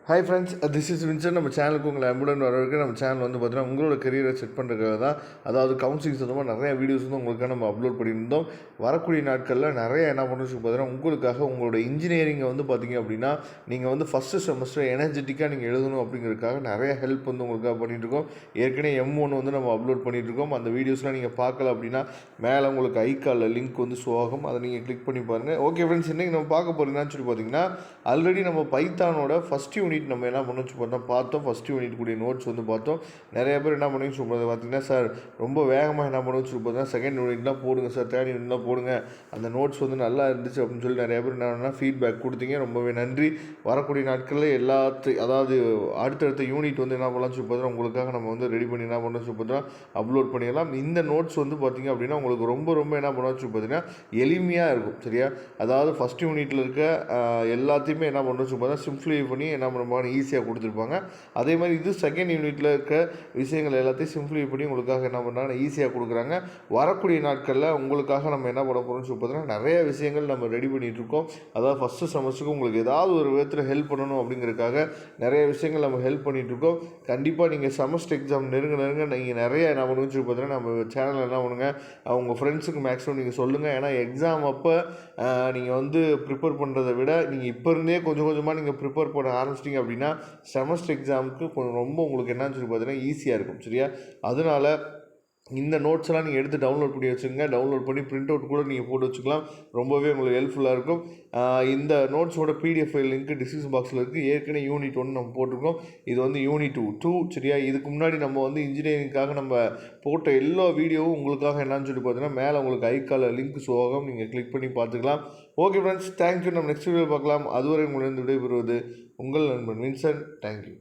Hi friends, this is Vincent. நம்ம சேனலுக்கு உங்களை அன்புடன் வரவேற்க. நம்ம சேனல் வந்து பார்த்தீங்கன்னா உங்களோட கரியரை செட் பண்ணுறதுக்காக தான். அதாவது கவுன்சிலிங் சொந்தமாக நிறைய வீடியோஸ் வந்து உங்களுக்காக நம்ம அப்லோட் பண்ணியிருந்தோம். வரக்கூடிய நாட்களில் நிறைய என்ன பண்ணணும்னு பார்த்தீங்கன்னா உங்களுக்காக உங்களோட இன்ஜினியரிங்கை வந்து பார்த்தீங்க அப்படின்னா நீங்கள் வந்து ஃபஸ்ட்டு செமஸ்டர் எனர்ஜெட்டிக்காக நீங்கள் எழுதணும் அப்படிங்கிறதுக்காக நிறைய ஹெல்ப் வந்து உங்களுக்காக பண்ணிகிட்ருக்கோம். ஏற்கனவே M1 வந்து நம்ம அப்லோட் பண்ணிகிட்ருக்கோம். அந்த வீடியோஸ்லாம் நீங்கள் பார்க்கல அப்படின்னா மேலே உங்களுக்கு ஐகாலில் லிங்க் வந்து ஷோ ஆகும். அதை நீங்கள் கிளிக் பண்ணி பாருங்கள். ஓகே ஃப்ரெண்ட்ஸ், இன்றைக்கி நம்ம பார்க்க போகிறீங்கன்னு சொல்லி பார்த்தீங்கன்னா ஆல்ரெடி நம்ம பைத்தானோட ஃபஸ்ட் யூனிட் நம்ம என்ன பண்ணணும் பார்த்தோம். ஃபஸ்ட் யூனிட் கூடிய நோட்ஸ் வந்து பார்த்தோம். நிறைய பேர் என்ன பண்ணுங்க சொல்கிறது பார்த்தீங்கன்னா, சார் ரொம்ப வேகமாக என்ன பண்ணுன்னு சொல்லி பார்த்தீங்கன்னா செகண்ட் யூனிட்லாம் போடுங்க சார், தேர்ட் யூனிட்லாம் போடுங்க, அந்த நோட்ஸ் வந்து நல்லா இருந்துச்சு அப்படின்னு சொல்லி நிறைய பேர் என்ன ஃபீட்பேக் கொடுத்தீங்க. ரொம்பவே நன்றி. வரக்கூடிய நாட்களில் அதாவது அடுத்தடுத்த யூனிட் வந்து என்ன பண்ணலாம் சொல்லி பார்த்தீங்கன்னா உங்களுக்காக நம்ம வந்து ரெடி பண்ணி என்ன பண்ணணும் சொல்லி பார்த்தீங்கன்னா அப்லோட் பண்ணிடலாம். இந்த நோட்ஸ் வந்து பார்த்தீங்க அப்படின்னா உங்களுக்கு ரொம்ப ரொம்ப என்ன பண்ணணும் சொல்லி பார்த்தீங்கன்னா எளிமையாக இருக்கும். சரியா? அதாவது ஃபஸ்ட் யூனிட்டில் இருக்க எல்லாத்தையுமே என்ன பண்ணணும் சொல்லி பார்த்தீங்கன்னா சிம்ப்ளிஃபை பண்ணி என்ன பண்ண ஈஸியாக கொடுத்துருப்பாங்க. அதே மாதிரி இது செகண்ட் யூனிட்டில் இருக்க விஷயங்கள் எல்லாத்தையும் சிம்ப்ளிஃபை பண்ணி உங்களுக்காக என்ன பண்ணுறாங்க ஈஸியாக கொடுக்குறாங்க. வரக்கூடிய நாட்களில் உங்களுக்காக நம்ம என்ன பண்ண போகிறோம்னு சொல்லி பார்த்தீங்கன்னா நிறைய விஷயங்கள் நம்ம ரெடி பண்ணிகிட்ருக்கோம். அதாவது ஃபஸ்ட்டு செமஸ்டருக்கு உங்களுக்கு ஏதாவது ஒரு விதத்தில் ஹெல்ப் பண்ணணும் அப்படிங்கிறதுக்காக நிறைய விஷயங்கள் நம்ம ஹெல்ப் பண்ணிகிட்ருக்கோம். கண்டிப்பாக நீங்கள் செமஸ்டர் எக்ஸாம் நெருங்க நீங்கள் நிறைய என்ன பண்ணுன்னு சொல்லி பார்த்தீங்கன்னா நம்ம சேனலில் என்ன பண்ணுங்க, அவங்க ஃப்ரெண்ட்ஸுக்கு மேக்ஸிமம் நீங்கள் சொல்லுங்கள். ஏன்னா எக்ஸாம் அப்போ நீங்கள் வந்து ப்ரிப்பேர் பண்ணுறதை விட நீங்கள் இப்போ இருந்தே கொஞ்சம் கொஞ்சமாக நீங்கள் ப்ரிப்பேர் பண்ண ஆரம்பிச்சிட்டிங்க அப்படின்னா செமஸ்டர் எக்ஸாமுக்கு கொஞ்சம் ரொம்ப உங்களுக்கு என்னன்னு சொல்லி பார்த்தீங்கன்னா ஈஸியாக இருக்கும். சரியா? அதனால் இந்த நோட்ஸ்லாம் நீங்கள் எடுத்து டவுன்லோட் பண்ணி வச்சுக்கோங்க. டவுன்லோட் பண்ணி பிரிண்ட் அவுட் கூட நீங்கள் போட்டு வச்சுக்கலாம். ரொம்பவே உங்களுக்கு ஹெல்ப்ஃபுல்லாக இருக்கும். இந்த நோட்ஸோட பிடிஎஃப் ஃபைல் லிங்க் டிஸ்கிரிப்ஷன் பாக்ஸில் இருக்குது. ஏற்கனவே யூனிட் 1 நம்ம போட்டிருக்கோம். இது வந்து யூனிட் 2. சரியா? இதுக்கு முன்னாடி நம்ம வந்து இன்ஜினியரிங்காக நம்ம போட்ட எல்லா வீடியோவும் உங்களுக்காக என்னன்னு சொல்லி பார்த்தீங்கன்னா மேலே உங்களுக்கு ஐகாலில் லிங்க் ஷோ ஆகும். நீங்கள் கிளிக் பண்ணி பார்த்துக்கலாம். Okay friends, thank you. நம்ம நெக்ஸ்ட் வீடியோ பார்க்கலாம். அதுவரை உங்களிடம் விடைபெறுவது உங்கள் நண்பன் வின்சென்ட். தேங்க்யூ.